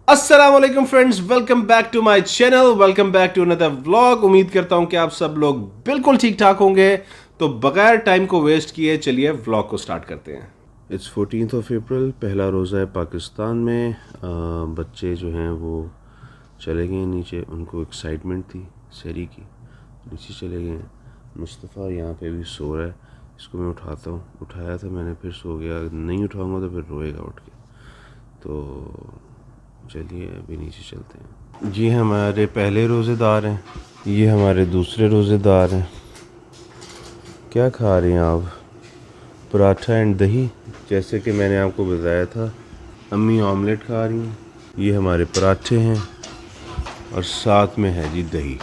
अस्सलामुअलैकुम friends, welcome back to my channel, welcome back to another vlog. उम्मीद करता हूं कि आप सब लोग बिल्कुल ठीक ठाक होंगे। तो बगैर टाइम को वेस्ट किए चलिए व्लॉग को स्टार्ट करते हैं। इट्स 14th अप्रैल, पहला रोज़ा है पाकिस्तान में। बच्चे जो हैं वो चले गए नीचे, उनको एक्साइटमेंट थी शहरी की, नीचे चले गए। मुस्तफ़ा यहाँ पे भी सो रहा है, इसको मैं उठाता हूँ। उठाया था मैंने, फिर सो गया। नहीं उठाऊंगा तो फिर रोएगा उठ के। तो चलिए अभी नीचे चलते हैं। जी हमारे पहले रोज़ेदार हैं, ये हमारे दूसरे रोज़ेदार हैं। क्या खा रहे हैं आप? पराठा एंड दही, जैसे कि मैंने आपको बताया था। अम्मी ऑमलेट खा रही हैं। ये हमारे पराठे हैं और साथ में है जी दही।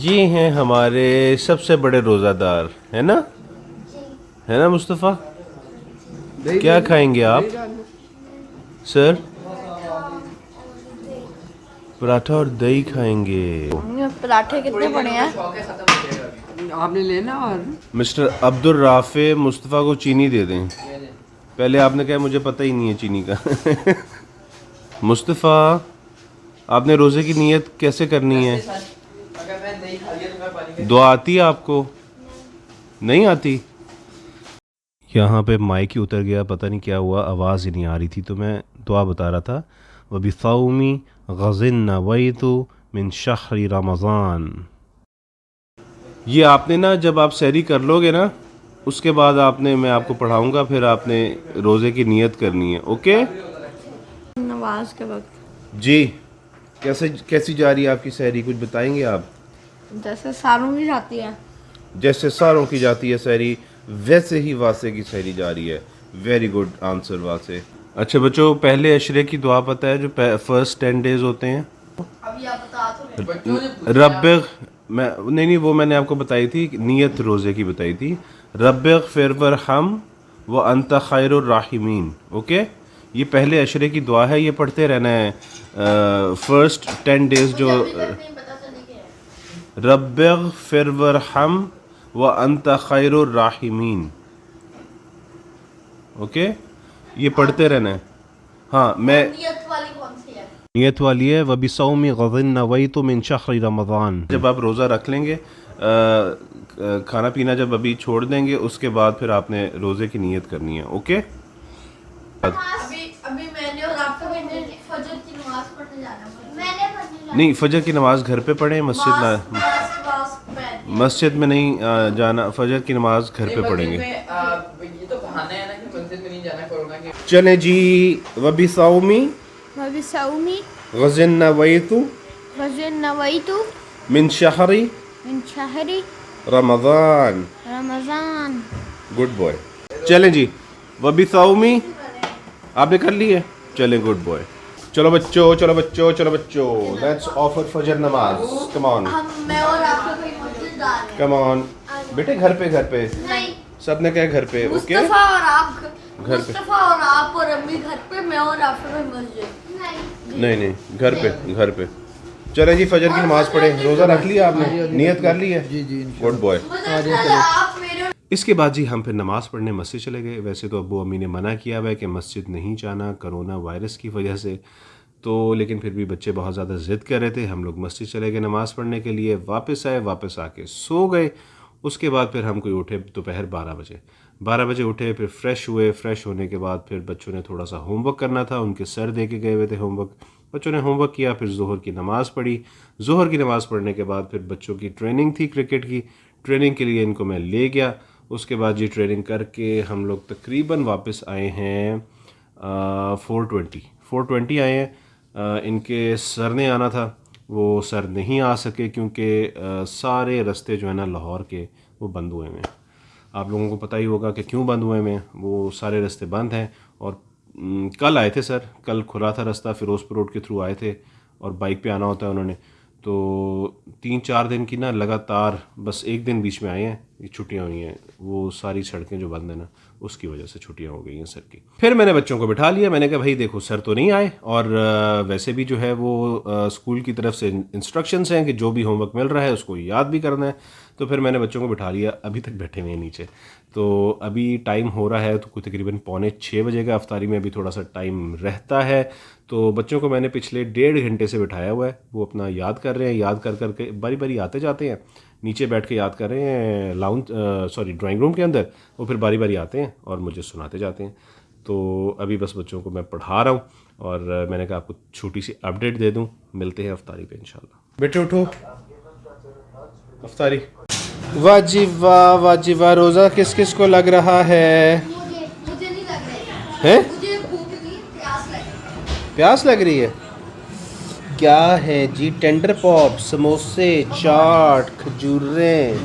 ये हैं हमारे सबसे बड़े रोज़ादार, है ना? है ना मुस्तफ़ा? क्या खाएंगे आप सर? पराठा और दही खाएंगे। पराठे कितने बड़े हैं? आपने लेना। और मिस्टर अब्दुल राफे, मुस्तफ़ा को चीनी दे दें। पहले आपने कहा मुझे पता ही नहीं है चीनी का। मुस्तफ़ा, आपने रोज़े की नीयत कैसे करनी है? अगर मैं नहीं खा लिया तो मैं पानी दुआ आती है आपको? नहीं आती? यहाँ पे माइक ही उतर गया, पता नहीं क्या हुआ, आवाज़ ही नहीं आ रही थी। तो मैं दुआ बता रहा था, वबिसौमी गज़िन नवैतु मिन शहरी रमज़ान। ये आपने ना, जब आप सहरी कर लोगे ना, उसके बाद आपने, मैं आपको पढ़ाऊंगा, फिर आपने रोज़े की नीयत करनी है। ओके नमाज के वक्त जी। कैसी जा रही है आपकी सहरी, कुछ बताएंगे आप? जैसे सारों की जाती है। जैसे सारों की जाती है सहरी, वैसे ही वासे की सहरी जा रही है। वेरी गुड आंसर वासे। अच्छा बच्चों, पहले अशरे की दुआ पता है, जो फर्स्ट 10 डेज होते हैं? अभी आप बता तो रब्बिग, मैं नहीं, वो मैंने आपको बताई थी, नियत रोज़े की बताई थी। रब्बिग फिर हम व अंत खैरुर राहिमीन। ओके, ये पहले अशरे की दुआ है, ये पढ़ते रहना है फर्स्ट 10 डेज। जो रब्बिग फिर हम व अंत खैरुर राहिमीन, ओके, ये पढ़ते रहना है। हाँ, मैं नियत वाली कौन सी है? नियत वाली है, वबिसौमी गज़िन नवैतु मिन शहरी रमज़ान। जब आप रोज़ा रख लेंगे, खाना पीना जब अभी छोड़ देंगे, उसके बाद फिर आपने रोज़े की नियत करनी है। ओके, अभी मैंने और आपका फजर की नमाज पढ़ने जाना है। मैंने नहीं, फजर की नमाज घर पे पढ़ें, मस्जिद में नहीं जाना। फजर की नमाज घर पे पढ़ेंगे। ये तो बहाना है ना कि मस्जिद में नहीं जाना कोरोना के। चले जी, वबिसौमी वबिसौमी गज़िन नवैतु वज़न नवैतु मिन शहरी मिन शहरी रमज़ान। रमज़ान। Good boy. चलें जी, वबिसौमी आपने कर ली है? चलें, गुड बॉय। चलो बच्चों, चलो बच्चों, चलो बच्चों, लेट्स ऑफर फजर नमाज। कम ऑन, मैं और आपका कोई मस्जिद जा रहे हैं। कम ऑन बेटे। घर पे, घर पे नहीं, सबने कहा घर पे। ओके, मुस्तफा और आप घर पे। मुस्तफा और आप और अम्मी घर पे, मैं और आपका कोई मस्जिद नहीं नहीं, घर पे, घर पे। चले जी, फजर की नमाज पढ़े। रोज़ा रख लिया आपने? नियत कर ली है? जी जी, गुड बॉय। आप मेरे इसके बाद जी हम फिर नमाज़ पढ़ने मस्जिद चले गए। वैसे तो अब्बू अम्मी ने मना किया हुआ है कि मस्जिद नहीं जाना कोरोना वायरस की वजह से, तो लेकिन फिर भी बच्चे बहुत ज़्यादा ज़िद कर रहे थे। हम लोग मस्जिद चले गए नमाज़ पढ़ने के लिए। वापस आए, वापस आके सो गए। उसके बाद फिर हम कोई उठे दोपहर 12 बजे उठे, फिर फ्रेश हुए। फ्रेश होने के बाद फिर बच्चों ने थोड़ा सा होमवर्क करना था, उनके सर दे के गए हुए थे होमवर्क। बच्चों ने होमवर्क किया, फिर ज़ोहर की नमाज़ पढ़ी। ज़ोहर की नमाज़ पढ़ने के बाद फिर बच्चों की ट्रेनिंग थी, क्रिकेट की। ट्रेनिंग के लिए इनको मैं ले गया। उसके बाद जी ट्रेनिंग करके हम लोग तकरीबन वापस आए हैं 4:20 आए हैं। इनके सर ने आना था, वो सर नहीं आ सके क्योंकि सारे रास्ते जो है ना लाहौर के, वो बंद हुए हुए हैं। आप लोगों को पता ही होगा कि क्यों बंद हुए हुए हैं। वो सारे रास्ते बंद हैं। और कल आए थे सर, कल खुला था रास्ता, फिरोज़पुर रोड के थ्रू आए थे और बाइक पे आना होता है उन्होंने। तो 3-4 दिन की ना लगातार, बस एक दिन बीच में आए हैं, ये छुट्टियाँ हुई हैं, वो सारी सड़कें जो बंद हैं ना, उसकी वजह से छुट्टियाँ हो गई हैं सर की। फिर मैंने बच्चों को बिठा लिया, मैंने कहा भाई देखो सर तो नहीं आए, और वैसे भी जो है वो स्कूल की तरफ से इंस्ट्रक्शंस हैं कि जो भी होमवर्क मिल रहा है उसको याद भी करना है। तो फिर मैंने बच्चों को बिठा लिया, अभी तक बैठे हुए हैं नीचे। तो अभी टाइम हो रहा है तो कोई तकरीबन 5:45 बजे का, अफ्तारी में अभी थोड़ा सा टाइम रहता है। तो बच्चों को मैंने पिछले 1.5 घंटे से बिठाया हुआ है, वो अपना याद कर रहे हैं, याद कर कर के बारी बारी आते जाते हैं, नीचे बैठ के याद कर रहे हैं ड्राइंग रूम के अंदर, वो फिर बारी बारी आते हैं और मुझे सुनाते जाते हैं। तो अभी बस बच्चों को मैं पढ़ा रहा हूँ, और मैंने कहा आपको छोटी सी अपडेट दे दूँ, मिलते हैं अफ्तारी पे इंशाल्लाह। बेटे उठो, अफ्तारी। वाह जी वाह, रोज़ा किस किस को लग रहा है? मुझे नहीं लग रहा हैं? मुझे भूख नहीं, प्यास लग रही है। प्यास लग रही है? क्या है जी? टेंडर पॉप, समोसे, चाट, खजूरें,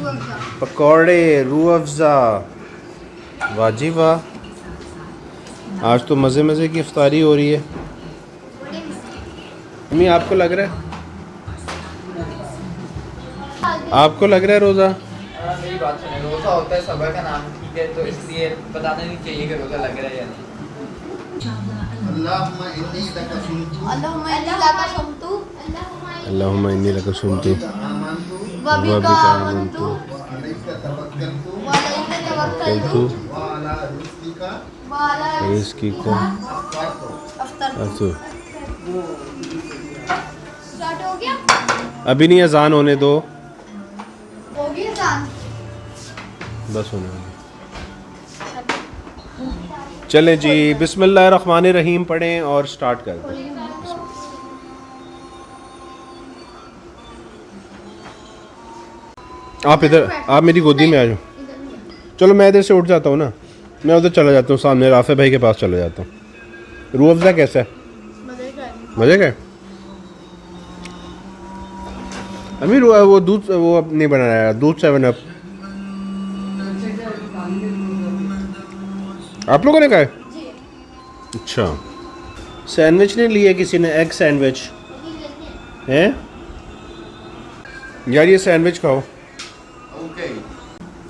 पकौड़े, रूह अफ़ज़ा। वाह जी वाह, आज तो मज़े मज़े की इफ्तारी हो रही है। मम्मी आपको लग रहा है, आपको लग रहा है रोज़ा? मेरी बात सुने, रोज़ा होता है सबर का नाम, ठीक है, तो इसलिए बताना नहीं चाहिए कि रोज़ा लग रहा है या नहीं। अल्लाहुम्मा इन्नी लका सुमतु व बिका आमन्तु व अलैका तवक्कलतु व अला रिज़्क़िका अफ़्तरतु। स्टार्ट हो गया? अभी नहीं, अजान होने दो, हो गया अज़ान? बस होने वाली। चलें जी, बिस्मिल्लाहिर्रहमानिर्रहीम पढ़ें और स्टार्ट कर दें। आप इधर, आप मेरी गोदी में आ जाओ। चलो मैं इधर से उठ जाता हूँ ना, मैं उधर चला जाता हूँ, सामने राफे भाई के पास चला जाता हूँ। रूह अफ़ज़ा कैसा है? मज़े का है? अभी वो दूध वो अब नहीं बना रहा है, दूध 7 अप आप लोगों ने कहा है? अच्छा, सैंडविच नहीं लिए किसी ने? एग सैंडविच हैं यार, ये सैंडविच खाओ,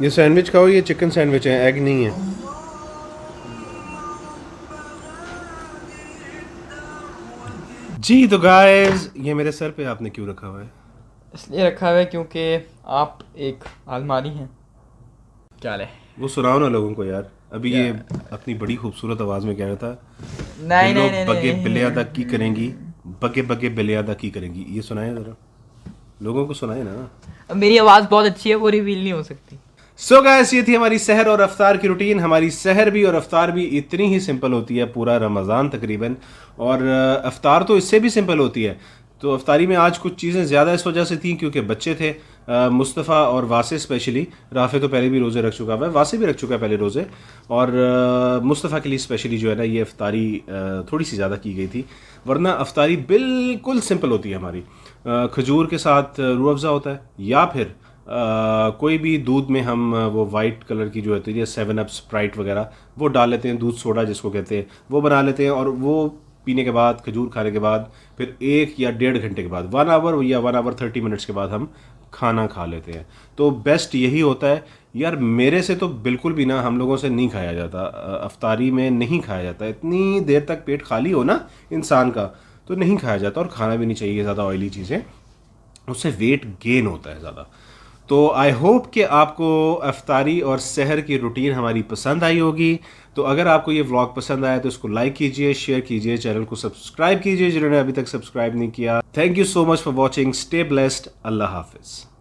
ये सैंडविच खाओ, ये चिकन सैंडविच है, एग नहीं है। जी तो गाइस, ये मेरे सर पे आपने क्यों रखा हुआ है? इसलिए रखा हुआ है क्योंकि आप एक अलमारी हैं। क्या है वो सुनाओ ना लोगों को यार। अभी ये अपनी बड़ी खूबसूरत आवाज़ में कह रहा था, नहीं बगे बिलियादा की करेंगी, बगे बगे बिलियादा की करेंगी, ये सुनाए ज़रा, लोगों को सुनाए ना। मेरी आवाज़ बहुत अच्छी है, वो रिवील नहीं हो सकती। सो गाइस, ये थी हमारी सहर और अफ्तार की रूटीन। हमारी सहर भी और अफ्तार भी इतनी ही सिंपल होती है पूरा रमज़ान तकरीबन, और अफ्तार तो इससे भी सिंपल होती है। तो अफ्तारी में आज कुछ चीज़ें ज़्यादा इस वजह से थी क्योंकि बच्चे थे, मुस्तफ़ा और वासे स्पेशली। राफ़े तो पहले भी रोज़े रख चुका है, वासे भी रख चुका है पहले रोज़े, और मुस्तफ़ा के लिए स्पेशली जो है ना ये अफ्तारी थोड़ी सी ज़्यादा की गई थी, वरना अफ्तारी बिल्कुल सिंपल होती है हमारी। खजूर के साथ रूह अफ़ज़ा होता है, या फिर कोई भी दूध में हम वो वाइट कलर की जो होती है 7 अप, स्प्राइट वगैरह वो डाल लेते हैं, दूध सोडा जिसको कहते हैं, वो बना लेते हैं, और वो पीने के बाद, खजूर खाने के बाद, फिर 1 या 1.5 घंटे के बाद, 1 आवर या 1 आवर 30 मिनट्स के बाद हम खाना खा लेते हैं। तो बेस्ट यही होता है यार। मेरे से तो बिल्कुल भी ना, हम लोगों से नहीं खाया जाता, अफ्तारी में नहीं खाया जाता। इतनी देर तक पेट खाली हो ना इंसान का तो नहीं खाया जाता, और खाना भी नहीं चाहिए ज़्यादा ऑयली चीज़ें, उससे वेट गेन होता है ज़्यादा। तो आई होप कि आपको अफ्तारी और सहर की रूटीन हमारी पसंद आई होगी। तो अगर आपको ये व्लॉग पसंद आया तो इसको लाइक कीजिए, शेयर कीजिए, चैनल को सब्सक्राइब कीजिए जिन्होंने अभी तक सब्सक्राइब नहीं किया। Thank you so much for watching, stay blessed, अल्लाह हाफिज़।